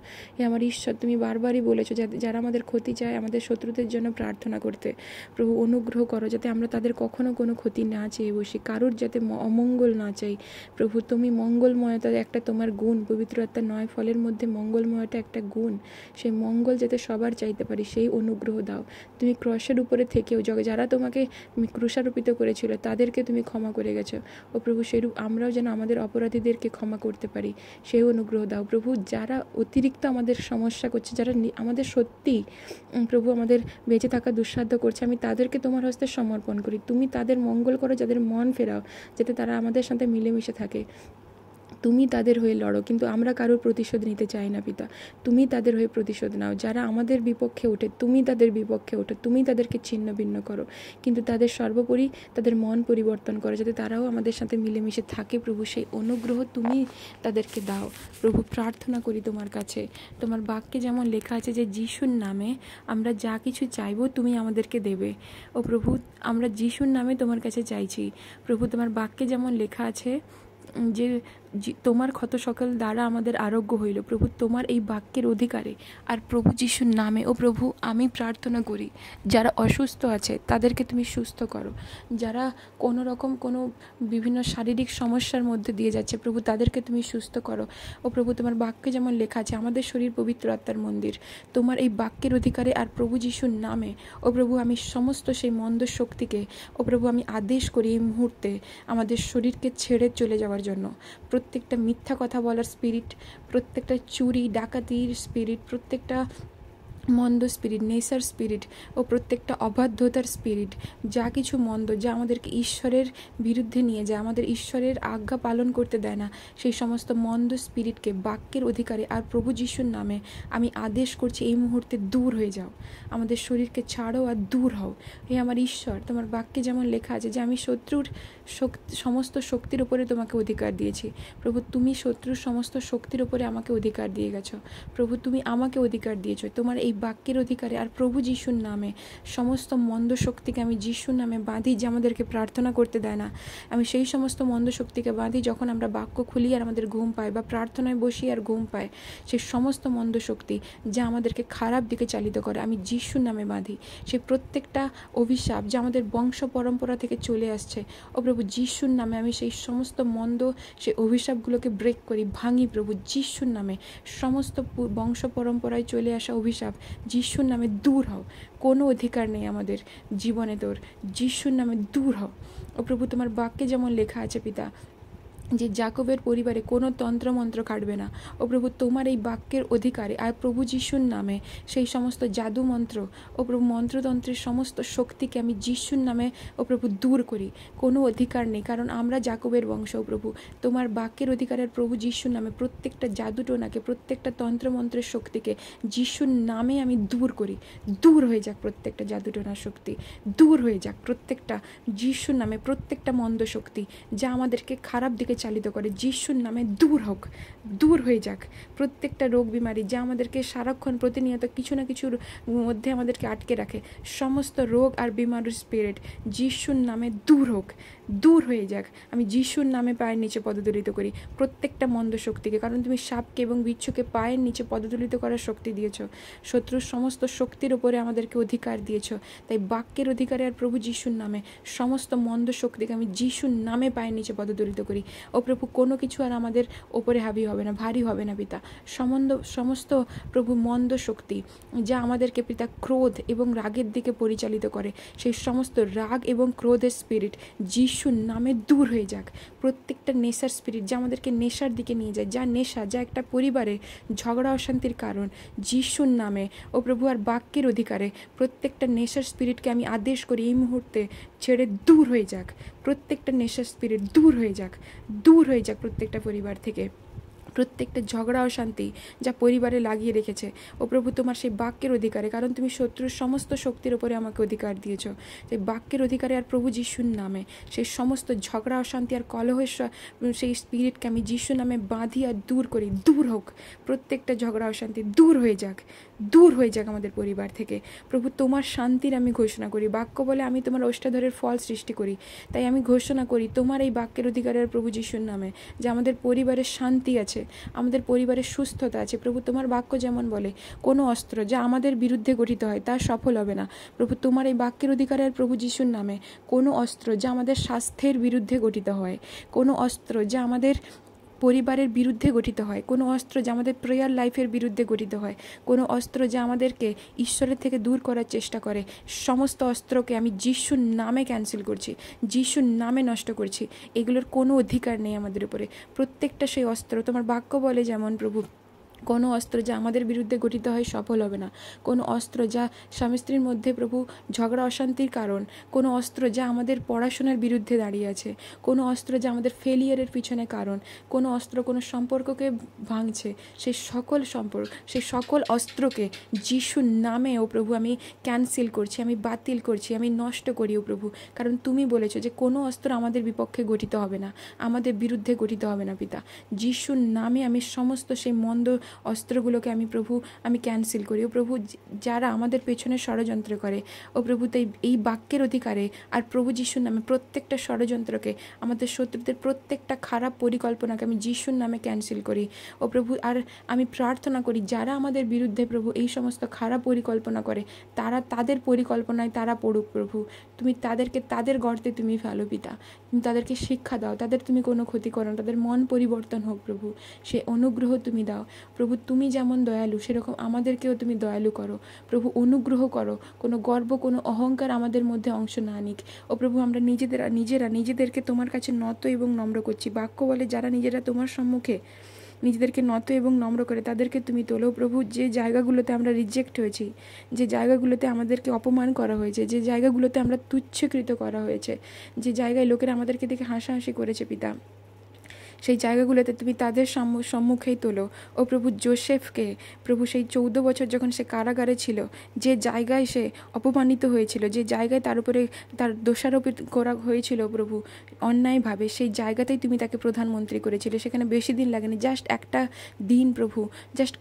আমার ঈশ্বর, তুমি বারবারই বলেছো যারা আমাদের ক্ষতি চায়, আমাদের শত্রুদের জন্য প্রার্থনা করতে। প্রভু, অনুগ্রহ করো যাতে আমরা তাদের কখনো কোনো ক্ষতি না চেয়ে বসি, কারোর যাতে অমঙ্গল না চাই প্রভু। তুমি মঙ্গলময়তা একটা তোমার গুণ, পবিত্র আত্মার 9 ফলের মধ্যে মঙ্গলময়তা একটা গুণ, সেই মঙ্গল যাতে সবার চাইতে পারি, সেই অনুগ্রহ দাও। তুমি ক্রসের উপরে থেকেও যারা তোমাকে ক্রুশারোপিত করেছিল তাদেরকে তুমি ক্ষমা করে গেছো ও প্রভু, সেইরূপ আমরাও যেন আমাদের অপরাধীদেরকে ক্ষমা করতে পারি, সেই অনুগ্রহ দাও প্রভু। যারা অতিরিক্ত আমাদের সমস্যা করছে, যারা আমাদের সত্যি প্রভু আমাদের বেঁচে থাকা দুঃসাধ্য করছে, আমি তাদেরকে তোমার হস্তে সমর্পণ করি। তুমি তাদের মঙ্গল করো, যাদের মন ফেরাও, যাতে তারা আমাদের সাথে মিলেমিশে থাকে। তুমি তাদের হয়ে লড়ো, কিন্তু আমরা কারোর প্রতিশোধ নিতে চাই না পিতা। তুমি তাদের হয়ে প্রতিশোধ নাও, যারা আমাদের বিপক্ষে ওঠে তুমি তাদের বিপক্ষে ওঠো, তুমি তাদেরকে ছিন্ন ভিন্ন করো, কিন্তু তাদের সর্বোপরি তাদের মন পরিবর্তন করো, যাতে তারাও আমাদের সাথে মিলেমিশে থাকে প্রভু। সেই অনুগ্রহ তুমি তাদেরকে দাও প্রভু। প্রার্থনা করি তোমার কাছে, তোমার বাক্যে যেমন লেখা আছে যে যিশুর নামে আমরা যা কিছু চাইবো তুমি আমাদেরকে দেবে। ও প্রভু, আমরা যিশুর নামে তোমার কাছে চাইছি প্রভু। তোমার বাক্যে যেমন লেখা আছে যে তোমার ক্ষত সকল দ্বারা আমাদের আরোগ্য হইল প্রভু, তোমার এই বাক্যের অধিকারে আর প্রভু যিশুর নামে। ও প্রভু, আমি প্রার্থনা করি যারা অসুস্থ আছে তাদেরকে তুমি সুস্থ করো, যারা কোনো বিভিন্ন শারীরিক সমস্যার মধ্যে দিয়ে যাচ্ছে প্রভু তাদেরকে তুমি সুস্থ করো। ও প্রভু, তোমার বাক্যে যেমন লেখা আছে আমাদের শরীর পবিত্র আত্মার মন্দির, তোমার এই বাক্যের অধিকারে আর প্রভু যিশুর নামে ও প্রভু আমি সমস্ত সেই মন্দ শক্তিকে ও প্রভু আমি আদেশ করি এই মুহূর্তে আমাদের শরীরকে ছেড়ে চলে যাওয়ার জন্য। প্রত্যেকটা মিথ্যা কথা বলার স্পিরিট, প্রত্যেকটা চুরি ডাকাতির স্পিরিট, প্রত্যেকটা মন্দ স্পিরিট, নেশার স্পিরিট ও প্রত্যেকটা অবাধ্যতার স্পিরিট, যা কিছু মন্দ, যা আমাদেরকে ঈশ্বরের বিরুদ্ধে নিয়ে যায়, আমাদের ঈশ্বরের আজ্ঞা পালন করতে দেয় না, সেই সমস্ত মন্দ স্পিরিটকে বাক্যের অধিকারে আর প্রভু যিশুর নামে আমি আদেশ করছি এই মুহূর্তে দূর হয়ে যাও। আমাদের শরীরকে ছাড়ো আর দূর হও। হে আমার ঈশ্বর, তোমার বাক্যে যেমন লেখা আছে যে আমি শত্রুর সমস্ত শক্তির উপরে তোমাকে অধিকার দিয়েছি। প্রভু, তুমি শত্রুর সমস্ত শক্তির উপরে আমাকে অধিকার দিয়ে গেছো। প্রভু, তুমি আমাকে অধিকার দিয়েছো তোমার এই বাক্যের অধিকারে আর প্রভু যিশুর নামে সমস্ত মন্দ শক্তিকে আমি যিশুর নামে বাঁধি, যে আমাদেরকে প্রার্থনা করতে দেয় না। আমি সেই সমস্ত মন্দ শক্তিকে বাঁধি যখন আমরা বাক্য খুলি আর আমাদের ঘুম পায়, বা প্রার্থনায় বসি আর ঘুম পায়, সেই সমস্ত মন্দ শক্তি যা আমাদেরকে খারাপ দিকে চালিত করে আমি যিশুর নামে বাঁধি। সেই প্রত্যেকটা অভিশাপ যা আমাদের বংশ পরম্পরা থেকে চলে আসছে, ও প্রভু যিশুর নামে আমি সেই সমস্ত মন্দ সেই অভিশাপগুলোকে ব্রেক করি, ভাঙি প্রভু যিশুর নামে। সমস্ত বংশ পরম্পরায় চলে আসা অভিশাপ যিশুর নামে দূর হও। কোনো অধিকার নেই আমাদের জীবনে তোর, যিশুর নামে দূর হও। ও প্রভু, তোমার বাক্যে যেমন লেখা আছে পিতা, যে জাকবের পরিবারে কোনো তন্ত্রমন্ত্র কাটবে না। ও প্রভু, তোমার এই বাক্যের অধিকারে আর প্রভু যিশুর নামে সেই সমস্ত জাদু মন্ত্র ও প্রভু মন্ত্রতন্ত্রের সমস্ত শক্তিকে আমি যিশুর নামে ও প্রভু দূর করি। কোনো অধিকার নেই, কারণ আমরা জাকবের বংশ। ও প্রভু, তোমার বাক্যের অধিকারের প্রভু যিশুর নামে প্রত্যেকটা জাদুটোনাকে, প্রত্যেকটা তন্ত্রমন্ত্রের শক্তিকে যিশুর নামে আমি দূর করি। দূর হয়ে যাক প্রত্যেকটা জাদুটোনার শক্তি, দূর হয়ে যাক প্রত্যেকটা যিশুর নামে প্রত্যেকটা মন্দ শক্তি যা আমাদেরকে খারাপ দিকে চালিত করে, যিশুর নামে দূর হোক, দূর হয়ে যাক। প্রত্যেকটা রোগ বিমারি যা আমাদেরকে সারাক্ষণ প্রতিনিয়ত কিছু না কিছুর মধ্যে আমাদেরকে আটকে রাখে, সমস্ত রোগ আর বিমারির স্পিরিট যিশুর নামে দূর হোক, দূর হয়ে যাক। আমি যিশুর নামে পায়ের নিচে পদদলিত করি প্রত্যেকটা মন্দ শক্তিকে, কারণ তুমি সাপকে এবং বিচ্ছুকে পায়ের নিচে পদদলিত করার শক্তি দিয়েছ। শত্রুর সমস্ত শক্তির উপরে আমাদেরকে অধিকার দিয়েছ। তাই বাক্যের অধিকারে আর প্রভু যিশুর নামে সমস্ত মন্দ শক্তিকে আমি যিশুর নামে পায়ের নিচে পদদলিত করি। ও প্রভু, কোনো কিছু আর আমাদের ওপরে হাবি হবে না, ভারী হবে না পিতা। সমস্ত প্রভু মন্দ শক্তি যা আমাদেরকে পিতা ক্রোধ এবং রাগের দিকে পরিচালিত করে, সেই সমস্ত রাগ এবং ক্রোধের স্পিরিট যিশুর নামে দূর হয়ে যাক। প্রত্যেকটা নেশার স্পিরিট যা আমাদেরকে নেশার দিকে নিয়ে যায়, যা নেশা, যা একটা পরিবারে ঝগড়া অশান্তির কারণ, যিশুর নামে ও প্রভু আর বাক্যের অধিকারে প্রত্যেকটা নেশার স্পিরিটকে আমি আদেশ করি এই মুহূর্তে ছেড়ে দূর হয়ে যাক। প্রত্যেকটা নেশার স্পিরিট দূর হয়ে যাক, দূর হয়ে যাক প্রত্যেকটা পরিবার থেকে। প্রত্যেকটা ঝগড়া অশান্তি যা পরিবারে লাগিয়ে রেখেছে, ও প্রভু তোমার সেই বাক্যের অধিকারে, কারণ তুমি শত্রুর সমস্ত শক্তির উপরে আমাকে অধিকার দিয়েছ, সেই বাক্যের অধিকারে আর প্রভু যিশুর নামে সেই সমস্ত ঝগড়া অশান্তি আর কলহের সেই স্পিরিটকে আমি যিশুর নামে বাঁধি আর দূর করি। দূর হোক প্রত্যেকটা ঝগড়া অশান্তি, দূর হয়ে যাক, দূর হয়ে যাক আমাদের পরিবার থেকে। প্রভু, তোমার শান্তির আমি ঘোষণা করি। বাক্য বলে আমি তোমার ওষ্ঠাধরের ফল সৃষ্টি করি, তাই আমি ঘোষণা করি তোমার এই বাক্যের অধিকারের প্রভু যিশুর নামে যে আমাদের পরিবারের শান্তি আছে, আমাদের পরিবারের সুস্থতা আছে। প্রভু, তোমার বাক্য যেমন বলে কোনো অস্ত্র যা আমাদের বিরুদ্ধে গঠিত হয় তা সফল হবে না। প্রভু, তোমার এই বাক্যের অধিকারের প্রভু যিশুর নামে কোনো অস্ত্র যা আমাদের স্বাস্থ্যের বিরুদ্ধে গঠিত হয়, কোনো অস্ত্র যা আমাদের পরিবারের বিরুদ্ধে গঠিত হয়, কোনো অস্ত্র যা আমাদের প্রেয়ার লাইফের বিরুদ্ধে গঠিত হয়, কোনো অস্ত্র যা আমাদেরকে ঈশ্বরের থেকে দূর করার চেষ্টা করে, সমস্ত অস্ত্রকে আমি যিশুর নামে ক্যান্সেল করছি, যিশুর নামে নষ্ট করছি। এগুলোর কোনো অধিকার নেই আমাদের উপরে। প্রত্যেকটা সেই অস্ত্র তোমার বাক্য বলে যেমন প্রভু, কোনো অস্ত্র যা আমাদের বিরুদ্ধে গঠিত হয় সফল হবে না। কোনো অস্ত্র যা স্বামী স্ত্রীর মধ্যে প্রভু ঝগড়া অশান্তির কারণ, কোনো অস্ত্র যা আমাদের পড়াশোনার বিরুদ্ধে দাঁড়িয়ে আছে, কোনো অস্ত্র যা আমাদের ফেলিয়ারের পিছনে কারণ, কোনো অস্ত্র কোনো সম্পর্ককে ভাঙছে, সেই সকল অস্ত্রকে যিশুর নামে ও প্রভু আমি ক্যান্সেল করছি, আমি বাতিল করছি, আমি নষ্ট করি ও প্রভু। কারণ তুমি বলেছো যে কোনো অস্ত্র আমাদের বিপক্ষে গঠিত হবে না, আমাদের বিরুদ্ধে গঠিত হবে না পিতা। যিশুর নামে আমি সমস্ত সেই মন্দ অস্ত্রগুলোকে আমি প্রভু আমি ক্যান্সেল করি। ও প্রভু, যারা আমাদের পেছনে ষড়যন্ত্র করে, ও প্রভু তাই এই বাক্যের অধিকারে আর প্রভু যিশুর নামে প্রত্যেকটা ষড়যন্ত্রকে, আমাদের শত্রুদের প্রত্যেকটা খারাপ পরিকল্পনাকে আমি যিশুর নামে ক্যান্সেল করি। ও প্রভু, আর আমি প্রার্থনা করি যারা আমাদের বিরুদ্ধে প্রভু এই সমস্ত খারাপ পরিকল্পনা করে, তারা তাদের পরিকল্পনায় তারা পড়ুক প্রভু। তুমি তাদেরকে তাদের গর্তে তুমি ফেলো পিতা, তুমি তাদেরকে শিক্ষা দাও, তাদের তুমি কোনো ক্ষতি করো না, তাদের মন পরিবর্তন হোক প্রভু, সে অনুগ্রহ তুমি দাও প্রভু। তুমি যেমন দয়ালু সেরকম আমাদেরকেও তুমি দয়ালু করো প্রভু, অনুগ্রহ করো। কোনো গর্ব, কোনো অহংকার আমাদের মধ্যে অংশ না নিক। ও প্রভু, আমরা নিজেদেরকে তোমার কাছে নত এবং নম্র করছি। বাক্য বলে যারা নিজেরা তোমার সম্মুখে নিজেদেরকে নত এবং নম্র করে তাদেরকে তুমি তোলো প্রভু। যে জায়গাগুলোতে আমরা রিজেক্ট হয়েছি, যে জায়গাগুলোতে আমাদেরকে অপমান করা হয়েছে, যে জায়গাগুলোতে আমরা তুচ্ছকৃত করা হয়েছে, যে জায়গায় লোকেরা আমাদেরকে দেখে হাসাহাসি করেছে পিতা, সেই জায়গাগুলোতে তুমি তাদের সম্মুখেই তোলো। ও প্রভু, যোসেফকে প্রভু সেই 14 বছর যখন সে কারাগারে ছিল, যে জায়গায় সে অপমানিত হয়েছিল, যে জায়গায় তার উপরে তার দোষারোপিত করা হয়েছিল প্রভু অন্যায়ভাবে, সেই জায়গাতেই তুমি তাকে প্রধানমন্ত্রী করেছিলে। সেখানে বেশি দিন লাগেনি, জাস্ট একটা দিন প্রভু, জাস্ট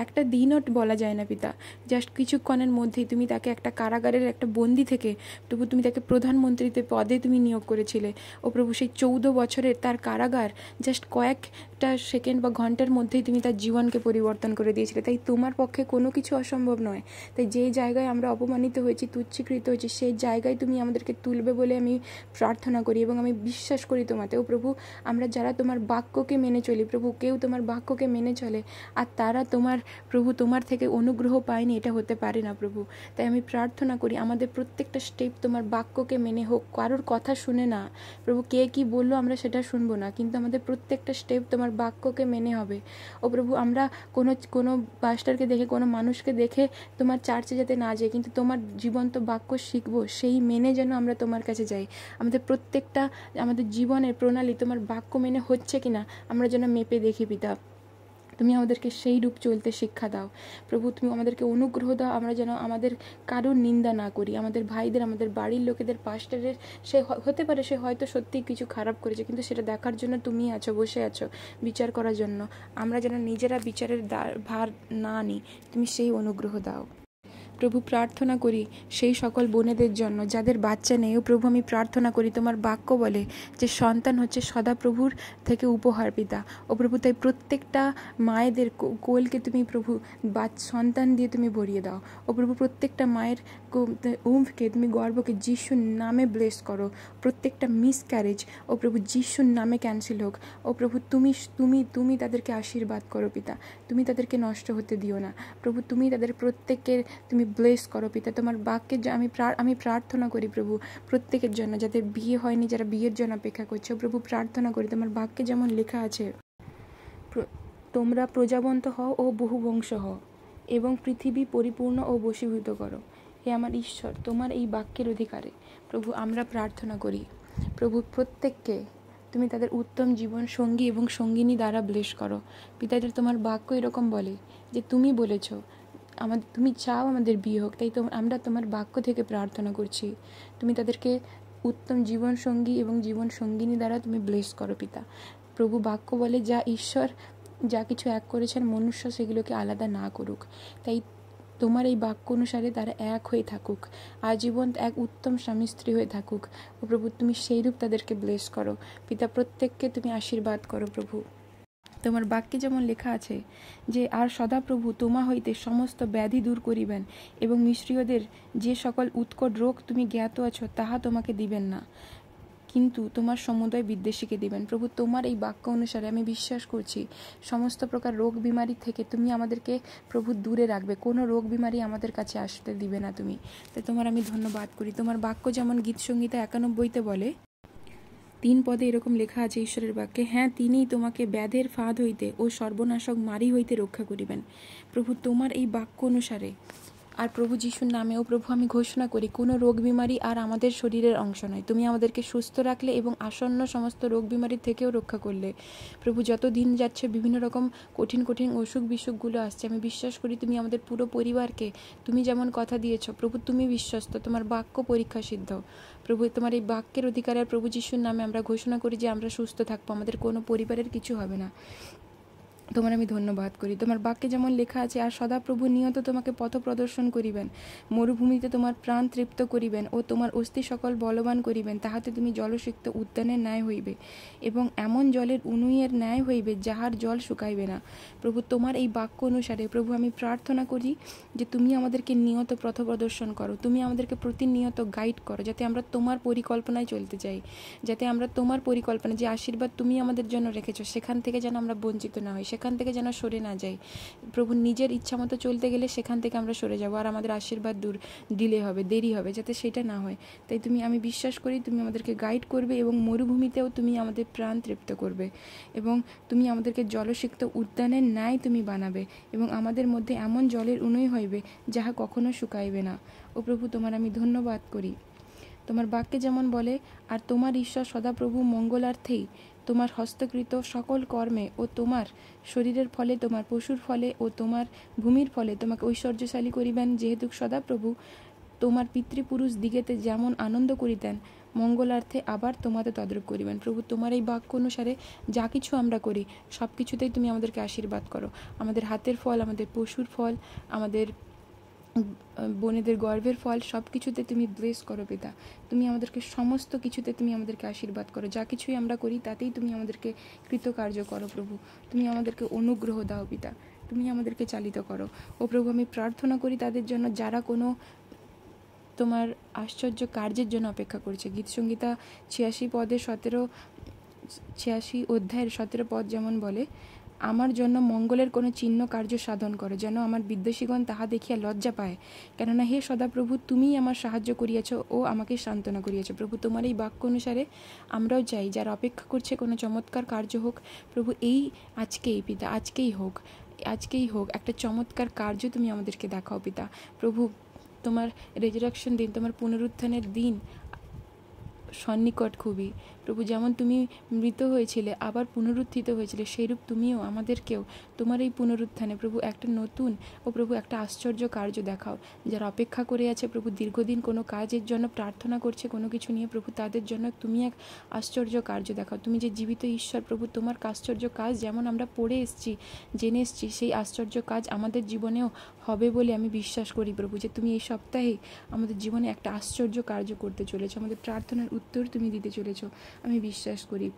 একটা দিনও বলা যায় না পিতা, জাস্ট কিছুক্ষণের মধ্যেই তুমি তাকে একটা কারাগারের একটা বন্দি থেকে প্রভু তুমি তাকে প্রধানমন্ত্রীতে পদে তুমি নিয়োগ করেছিলে। ও প্রভু, সেই 14 বছরের তার কারাগার জাস্ট কয়েকটা সেকেন্ড বা ঘন্টার মধ্যেই তুমি তার জীবনকে পরিবর্তন করে দিয়েছিলে। তাই তোমার পক্ষে কোনো কিছু অসম্ভব নয়। তাই যে জায়গায় আমরা অপমানিত হয়েছি, তুচ্ছীকৃত হয়েছি, সেই জায়গায় তুমি আমাদেরকে তুলবে বলে আমি প্রার্থনা করি এবং আমি বিশ্বাস করি তোমাতে। ও প্রভু, আমরা যারা তোমার বাক্যকে মেনে চলি প্রভু, কেউ তোমার বাক্যকে মেনে চলে আর তারা তোমার প্রভু তোমার থেকে অনুগ্রহ পায়নি, এটা হতে পারে না প্রভু। তাই আমি প্রার্থনা করি আমাদের প্রত্যেকটা স্টেপ তোমার বাক্যকে মেনে হোক, কারোর কথা শুনে না প্রভু। কে কি বললো আমরা সেটা শুনবো না, কিন্তু আমাদের প্রত্যেকটা স্টেপ তোমার বাক্যকে মেনে হবে। ও প্রভু, আমরা কোনো পাস্টারকে দেখে, কোনো মানুষকে দেখে তোমার চার্চে যাতে না যাই, কিন্তু তোমার জীবন্ত বাক্য শিখবো, সেই মেনে যেন আমরা তোমার কাছে যাই। আমাদের প্রত্যেকটা আমাদের জীবনের প্রণালী তোমার বাক্য মেনে হচ্ছে কিনা আমরা যেন মেপে দেখি পিতা। তুমি আমাদেরকে সেই রূপ চলতে শিক্ষা দাও প্রভু। তুমি আমাদেরকে অনুগ্রহ দাও, আমরা যেন আমাদের কারোর নিন্দা না করি, আমাদের ভাইদের, আমাদের বাড়ির লোকেদের, পাস্টারের, সে হতে পারে সে হয়তো সত্যিই কিছু খারাপ করেছে, কিন্তু সেটা দেখার জন্য তুমি আছো, বসে আছো বিচার করার জন্য। আমরা যেন নিজেরা বিচারের ভার না নিই, তুমি সেই অনুগ্রহ দাও প্রভু। প্রার্থনা করি সেই সকল বোনেদের জন্য যাদের বাচ্চা নেই। ও প্রভু, আমি প্রার্থনা করি, তোমার বাক্য বলে যে সন্তান হচ্ছে সদাপ্রভুর থেকে উপহার পিতা। ও প্রভু, তাই প্রত্যেকটা মায়েদের কোলকে তুমি প্রভু সন্তান দিয়ে তুমি ভরিয়ে দাও। ও প্রভু, প্রত্যেকটা মায়ের উম্ফকে তুমি গর্ভকে যিশুর নামে ব্লেস করো। প্রত্যেকটা মিসক্যারেজ ও প্রভু যিশুর নামে ক্যান্সেল হোক। ও প্রভু, তুমি তুমি তুমি তাদেরকে আশীর্বাদ করো পিতা, তুমি তাদেরকে নষ্ট হতে দিও না প্রভু। তুমি তাদের প্রত্যেকের তুমি ব্লেস করো পিতা। তোমার বাক্যের আমি প্রার্থনা করি প্রভু প্রত্যেকের জন্য যাদের বিয়ে হয়নি, যারা বিয়ের জন্য অপেক্ষা করছে প্রভু, প্রার্থনা করি তোমার বাক্যে যেমন লেখা আছে, তোমরা প্রজাবন্ত হও ও বহুবংশ হও এবং পৃথিবী পরিপূর্ণ ও বশীভূত করো। হে আমার ঈশ্বর, তোমার এই বাক্যের অধিকারে প্রভু আমরা প্রার্থনা করি প্রভু, প্রত্যেককে তুমি তাদের উত্তম জীবন সঙ্গী এবং সঙ্গিনী দ্বারা ব্লেস করো পিতাদের। তোমার বাক্য এরকম বলে যে তুমি বলেছ তুমি চাও আমাদের বিয়ে হোক, তাই আমরা তোমার বাক্য থেকে প্রার্থনা করছি তুমি তাদেরকে উত্তম জীবন সঙ্গী এবং জীবন সঙ্গিনী দ্বারা তুমি ব্লেস করো পিতা প্রভু। বাক্য বলে যা ঈশ্বর যা কিছু এক করেছেন মনুষ্য সেগুলোকে আলাদা না করুক, তাই তোমার এই বাক্য অনুসারে তারা এক হয়ে থাকুক, আজীবন এক উত্তম স্বামী স্ত্রী হয়ে থাকুক। ও প্রভু, তুমি সেইরূপ তাদেরকে ব্লেস করো পিতা, প্রত্যেককে তুমি আশীর্বাদ করো প্রভু। তোমার বাক্যে যেমন লেখা আছে যে আর সদাপ্রভু তোমা হইতে সমস্ত ব্যাধি দূর করিবেন এবং মিশ্রীয়দের যে সকল উৎকট রোগ তুমি জ্ঞাত আছো তাহা তোমাকে দিবেন না, কিন্তু তোমার সমুদয় বিদ্বেষীকে দিবেন। প্রভু, তোমার এই বাক্য অনুসারে আমি বিশ্বাস করছি সমস্ত প্রকার রোগ বিমারি থেকে তুমি আমাদেরকে প্রভু দূরে রাখবে, কোনো রোগ বিমারি আমাদের কাছে আসতে দিবে না তুমি। তাই তোমার আমি ধন্যবাদ করি। তোমার বাক্য যেমন গীতসংহিতা 91-তে বলে 3 পদে এরকম লেখা আছে ঈশ্বরের বাক্যে, হ্যাঁ তিনিই তোমাকে ব্যাধের ফাঁদ হইতে ও সর্বনাশক মারি হইতে রক্ষা করিবেন। প্রভু, তোমার এই বাক্য অনুসারে আর প্রভু যিশুর নামেও প্রভু আমি ঘোষণা করি কোনো রোগ বিমারি আর আমাদের শরীরের অংশ নয়। তুমি আমাদেরকে সুস্থ রাখলে এবং আসন্ন সমস্ত রোগ বিমারির থেকেও রক্ষা করলে প্রভু। যত দিন যাচ্ছে বিভিন্ন রকম কঠিন কঠিন অসুখ বিসুখগুলো আসছে, আমি বিশ্বাস করি তুমি আমাদের পুরো পরিবারকে তুমি যেমন কথা দিয়েছ প্রভু, তুমি বিশ্বস্ত, তোমার বাক্য পরীক্ষা সিদ্ধ প্রভু। তোমার এই বাক্যের অধিকারে প্রভু যিশুর নামে আমরা ঘোষণা করি যে আমরা সুস্থ থাকবো, আমাদের কোনো পরিবারের কিছু হবে না। তোমার আমি ধন্যবাদ করি। তোমার বাক্যে যেমন লেখা আছে আর সদাপ্রভু নিয়ত তোমাকে পথ প্রদর্শন করিবেন, মরুভূমিতে তোমার প্রাণ তৃপ্ত করিবেন ও তোমার অস্থি সকল বলবান করিবেন, তাহাতে তুমি জলসিক্ত উদ্যানের ন্যায় হইবে এবং এমন জলের উনুইয়ের ন্যায় হইবে যাহার জল শুকাইবে না। প্রভু, তোমার এই বাক্য অনুসারে প্রভু আমি প্রার্থনা করি যে তুমি আমাদেরকে নিয়ত পথ প্রদর্শন করো, তুমি আমাদেরকে প্রতিনিয়ত গাইড করো, যাতে আমরা তোমার পরিকল্পনায় চলতে চাই, যাতে আমরা তোমার পরিকল্পনা যে আশীর্বাদ তুমি আমাদের জন্য রেখেছো সেখান থেকে যেন আমরা বঞ্চিত না হই, সেখান থেকে যেন সরে না যাই প্রভু। নিজের ইচ্ছা মতো চলতে গেলে সেখান থেকে আমরা সরে যাবো, আর আমাদের আশীর্বাদ ডিলে হবে, দেরি হবে, যাতে সেটা না হয়। তাই আমি বিশ্বাস করি তুমি আমাদেরকে গাইড করবে, এবং মরুভূমিতেও তুমি আমাদের প্রাণ তৃপ্ত করবে, এবং তুমি আমাদেরকে জলসিক্ত উদ্যানের ন্যায় তুমি বানাবে, এবং আমাদের মধ্যে এমন জলের উনুই হইবে যাহা কখনো শুকাইবে না। ও প্রভু, তোমার আমি ধন্যবাদ করি। তোমার বাক্যে যেমন বলে, আর তোমার ঈশ্বর সদাপ্রভু মঙ্গলার্থেই তোমার হস্তকৃত সকল কর্মে ও তোমার শরীরের ফলে, তোমার পশুর ফলে ও তোমার ভূমির ফলে তোমাকে ঐশ্বর্যশালী করিবেন, যেহেতু সদাপ্রভু তোমার পিতৃপুরুষ দিগেতে যেমন আনন্দ করিতেন, মঙ্গলার্থে আবার তোমাদের তদ্রূপ করিবেন। প্রভু, তোমার এই বাক্য অনুসারে যা কিছু আমরা করি সব কিছুতেই তুমি আমাদেরকে আশীর্বাদ করো। আমাদের হাতের ফল, আমাদের পশুর ফল, আমাদের বোনেদের গর্ভের ফল, সব কিছুতে তুমি ব্লেস করো পিতা। তুমি আমাদেরকে সমস্ত কিছুতে তুমি আমাদেরকে আশীর্বাদ করো। যা কিছুই আমরা করি তাতেই তুমি আমাদেরকে কৃতকার্য করো প্রভু। তুমি আমাদেরকে অনুগ্রহ দাও পিতা, তুমি আমাদেরকে চালিত করো। ও প্রভু, আমি প্রার্থনা করি তাদের জন্য যারা কোনো তোমার আশ্চর্য কার্যের জন্য অপেক্ষা করছে। গীতসংহিতা 86 অধ্যায়ের 17 পদ যেমন বলে, আমার জন্য মঙ্গলের কোনো চিহ্ন কার্য সাধন করো, যেন আমার বিদ্বেষীগণ তাহা দেখিয়া লজ্জা পায়। কেননা হে সদাপ্রভু, তুমিই আমার সাহায্য করিয়াছ ও আমাকে সান্ত্বনা করিয়াছ। প্রভু, তোমার এই বাক্য অনুসারে আমরাও চাই, যারা অপেক্ষা করছে কোনো চমৎকার কার্য হোক প্রভু, আজকেই পিতা, আজকেই হোক একটা চমৎকার কার্য তুমি আমাদেরকে দেখাও পিতা। প্রভু, তোমার রেজারেকশন দিন, তোমার পুনরুত্থানের দিন সন্নিকট খুবই প্রভু। যেমন তুমি মৃত হয়েছিলে আবার পুনরুত্থিত হয়েছিলে, সেইরূপ তুমিও আমাদেরকেও তোমার এই পুনরুত্থানে প্রভু একটা নতুন ও প্রভু একটা আশ্চর্য কার্য দেখাও। যারা অপেক্ষা করে আছে প্রভু, দীর্ঘদিন কোনো কাজের জন্য প্রার্থনা করছে কোনো কিছু নিয়ে প্রভু, তাদের জন্য তুমি এক আশ্চর্য কার্য দেখাও। তুমি যে জীবিত ঈশ্বর প্রভু, তোমার আশ্চর্য কাজ যেমন আমরা পড়ে এসেছি, জেনে এসেছি, সেই আশ্চর্য কাজ আমাদের জীবনেও হবে বলে আমি বিশ্বাস করি প্রভু, যে তুমি এই সপ্তাহে আমাদের জীবনে একটা আশ্চর্য কার্য করতে চলেছো, আমাদের প্রার্থনার উত্তর তুমি দিতে চলেছো, আমি বিশ্বাস করি।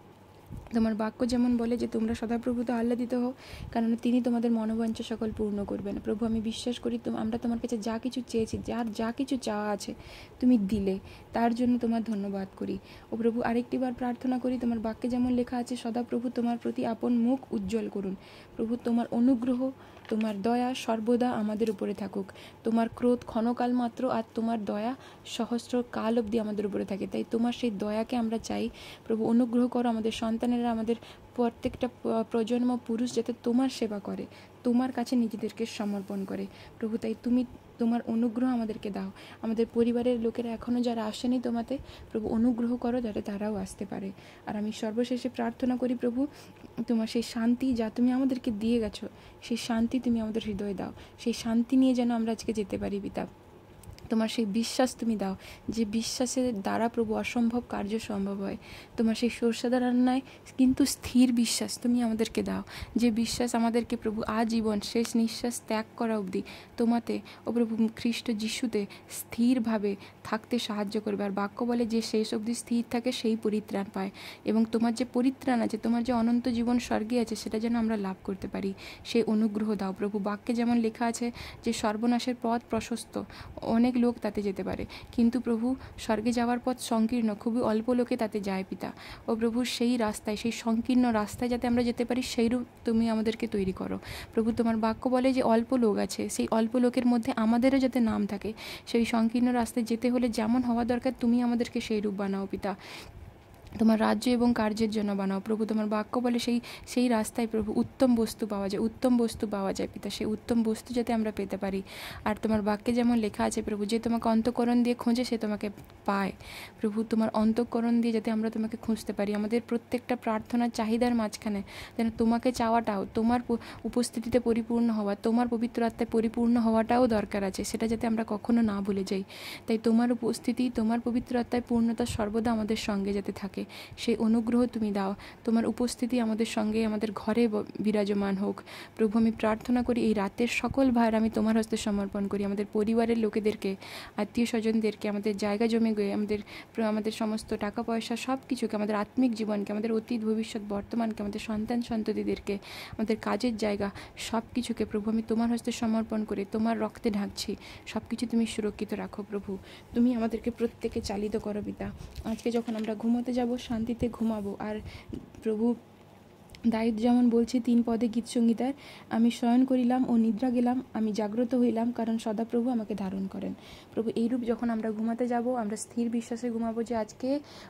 তোমার বাক্য যেমন বলে যে তোমরা সদাপ্রভুতে আহ্লাদিত হও, কারণ তিনি তোমাদের মনোবাঞ্ছা সকল পূর্ণ করবেন। প্রভু, আমি বিশ্বাস করি আমরা তোমার কাছে যা কিছু চেয়েছি, যা কিছু চাওয়া আছে তুমি দিলে, তার জন্য তোমার ধন্যবাদ করি। ও প্রভু, আরেকটি বার প্রার্থনা করি, তোমার বাক্যে যেমন লেখা আছে, সদাপ্রভু তোমার প্রতি আপন মুখ উজ্জ্বল করুন। প্রভু, তোমার অনুগ্রহ, তোমার দয়া সর্বদা আমাদের উপরে থাকুক। তোমার ক্রোধ ক্ষণকাল মাত্র, আর তোমার দয়া সহস্র কাল অবধি আমাদের উপরে থাকে। তাই তোমার সেই দয়াকে আমরা চাই প্রভু। অনুগ্রহ করো আমাদের সন্তানেরা, আমাদের প্রত্যেকটা প্রজন্ম পুরুষ যাতে তোমার সেবা করে, তোমার কাছে নিজেদেরকে সমর্পণ করে প্রভু। তাই তুমি তোমার অনুগ্রহ আমাদেরকে দাও। আমাদের পরিবারের লোকেরা এখনও যারা আসেনি তোমাতে প্রভু, অনুগ্রহ করো যাতে তারাও আসতে পারে। আর আমি সর্বশেষে প্রার্থনা করি প্রভু, তোমার সেই শান্তি যা তুমি আমাদেরকে দিয়ে গেছো, সেই শান্তি তুমি আমাদের হৃদয়ে দাও। সেই শান্তি নিয়ে যেন আমরা আজকে যেতে পারি পিতা। তোমার সেই বিশ্বাস তুমি দাও, যে বিশ্বাসের দ্বারা প্রভু অসম্ভব কার্য সম্ভব হয়। তোমার সেই সরষেদার রান্নায় কিন্তু স্থির বিশ্বাস তুমি আমাদেরকে দাও, যে বিশ্বাস আমাদেরকে প্রভু আজীবন শেষ নিঃশ্বাস ত্যাগ করা অবধি তোমাতে ও প্রভু খ্রিস্ট যিশুতে স্থিরভাবে থাকতে সাহায্য করবে। আর বাক্য বলে যে শেষ অবধি স্থির থাকে সেই পরিত্রাণ পায়, এবং তোমার যে পরিত্রাণ আছে, তোমার যে অনন্ত জীবন স্বর্গে আছে, সেটা যেন আমরা লাভ করতে পারি। সেই অনুগ্রহ দাও প্রভু। বাক্যে যেমন লেখা আছে যে সর্বনাশের পথ প্রশস্ত, অনেক লোক তাতে যেতে পারে, কিন্তু প্রভু স্বর্গে যাওয়ার পথ সংকীর্ণ, খুবই অল্প লোকে তাতে যায় পিতা। ও প্রভু, সেই রাস্তায়, সেই সংকীর্ণ রাস্তায় যাতে আমরা যেতে পারি, সেইরূপ তুমি আমাদেরকে তৈরি করো প্রভু। তোমার বাক্য বলে যে অল্প লোক আছে, সেই অল্প লোকের মধ্যে আমাদেরও যাতে নাম থাকে। সেই সংকীর্ণ রাস্তায় যেতে হলে যেমন হওয়া দরকার তুমি আমাদেরকে সেই রূপ বানাও পিতা। তোমার রাজ্য এবং কার্যের জন্য বানাও প্রভু। তোমার বাক্য বলে সেই রাস্তায় প্রভু উত্তম বস্তু পাওয়া যায় পিতা। সেই উত্তম বস্তু যাতে আমরা পেতে পারি। আর তোমার বাক্যে যেমন লেখা আছে প্রভু, যে তোমাকে অন্তঃকরণ দিয়ে খোঁজে সে তোমাকে পায় প্রভু। তোমার অন্তঃকরণ দিয়ে যাতে আমরা তোমাকে খুঁজতে পারি। আমাদের প্রত্যেকটা প্রার্থনার চাহিদার মাঝখানে যেন তোমাকে চাওয়াটাও, তোমার উপস্থিতিতে পরিপূর্ণ হওয়া, তোমার পবিত্র আত্মায় পরিপূর্ণ হওয়াটাও দরকার আছে, সেটা যাতে আমরা কখনো না ভুলে যাই। তাই তোমার উপস্থিতি, তোমার পবিত্র আত্মায় পূর্ণতা সর্বদা আমাদের সঙ্গে যাতে থাকে, সেই অনুগ্রহ তুমি দাও। তোমার উপস্থিতি আমাদের সঙ্গে, আমাদের ঘরে বিরাজমান হোক প্রভু। আমি প্রার্থনা করি এই রাতের সকল ভার আমি তোমার হস্তে সমর্পণ করি। আমাদের পরিবারের লোকেদেরকে, আত্মীয় স্বজনদেরকে, আমাদের জায়গা জমি গিয়ে আমাদের সমস্ত টাকা পয়সা সব কিছুকে, আমাদের আত্মিক জীবনকে, আমাদের অতীত ভবিষ্যৎ বর্তমানকে, আমাদের সন্তান সন্ততিদেরকে, আমাদের কাজের জায়গা সব কিছুকে প্রভু আমি তোমার হস্তে সমর্পণ করে তোমার রক্তে ঢাকছি। সব কিছু তুমি সুরক্ষিত রাখো প্রভু। তুমি আমাদেরকে প্রত্যেকে চালিত করো পিতা। আজকে যখন আমরা ঘুমোতে যাব শান্তিতে ঘুমাবো। আর প্রভু দায়িত্ব যেমন বলছে 3 পদে গীত সংগীতার, আমি শয়ন করিলাম ও নিদ্রা গেলাম, আমি জাগ্রত হইলাম, কারণ সদাপ্রভু আমাকে ধারণ করেন। প্রভু এইরূপ যখন আমরা ঘুমাতে যাব, আমরা স্থির বিশ্বাসে ঘুমাবো যে আজকে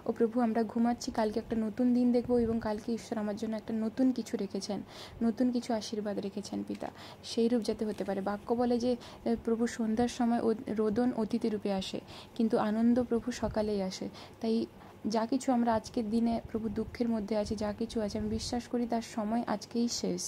ও প্রভু আমরা ঘুমাচ্ছি, কালকে একটা নতুন দিন দেখব, এবং কালকে ঈশ্বর আমার জন্য একটা নতুন কিছু রেখেছেন, নতুন কিছু আশীর্বাদ রেখেছেন পিতা। সেই রূপ যাতে হতে পারে। বাক্য বলে যে প্রভু সন্ধ্যার সময় রোদন অতিথি রূপে আসে, কিন্তু আনন্দ প্রভু সকালেই আসে। তাই যা কিছু আমরা আজকের দিনে প্রভু দুঃখের মধ্যে আছি, যা কিছু আছে, আমি বিশ্বাস করি তার সময় আজকেই শেষ।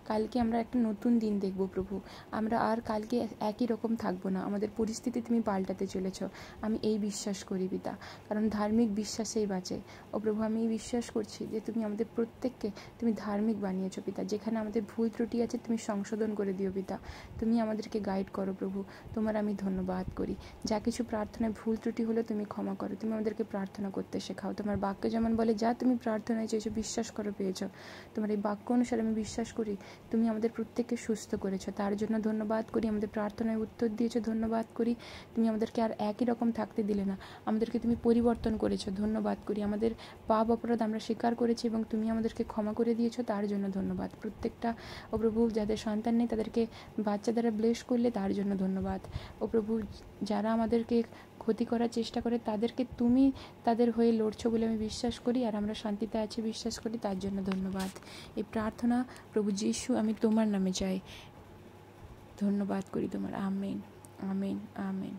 কালকে আমরা একটা নতুন দিন দেখব প্রভু। আমরা আর কালকে একই রকম থাকবো না, আমাদের পরিস্থিতি তুমি পাল্টাতে চলেছ, আমি এই বিশ্বাস করি পিতা, কারণ ধার্মিক বিশ্বাসেই বাঁচে। ও প্রভু আমি এই বিশ্বাস করছি যে তুমি আমাদের প্রত্যেককে তুমি ধার্মিক বানিয়েছো পিতা। যেখানে আমাদের ভুল ত্রুটি আছে তুমি সংশোধন করে দিও পিতা, তুমি আমাদেরকে গাইড করো প্রভু। তোমার আমি ধন্যবাদ করি। যা কিছু প্রার্থনায় ভুল ত্রুটি হলে তুমি ক্ষমা করো, তুমি আমাদেরকে প্রার্থনা করতে শেখাও। তোমার বাক্য যেমন বলে যা তুমি প্রার্থনায় চেয়েছো বিশ্বাস করো পেয়েছো। তোমার এই বাক্য অনুসারে আমি বিশ্বাস করি তুমি আমাদের প্রত্যেককে সুস্থ করেছো, তার জন্য ধন্যবাদ করি। আমাদের প্রার্থনায় উত্তর দিয়েছো, ধন্যবাদ করি। তুমি আমাদেরকে আর একই রকম থাকতে দিলে না, আমাদেরকে তুমি পরিবর্তন করেছো, ধন্যবাদ করি। আমাদের পাপ অপরাধ আমরা স্বীকার করেছি এবং তুমি আমাদেরকে ক্ষমা করে দিয়েছো, তার জন্য ধন্যবাদ। প্রত্যেকটা ও প্রভু যাদের সন্তান নেই তাদেরকে বাচ্চা দ্বারা ব্লেস করলে তার জন্য ধন্যবাদ। ও প্রভু যারা আমাদেরকে ক্ষতি করার চেষ্টা করে তাদেরকে তুমি তাদের হয়ে লড়ছো বলে আমি বিশ্বাস করি, আর আমরা শান্তিতে আছি বিশ্বাস করি, তার জন্য ধন্যবাদ। এই প্রার্থনা প্রভু যিশু আমি তোমার নামে চাই, ধন্যবাদ করি তোমার। Amen, amen, amen.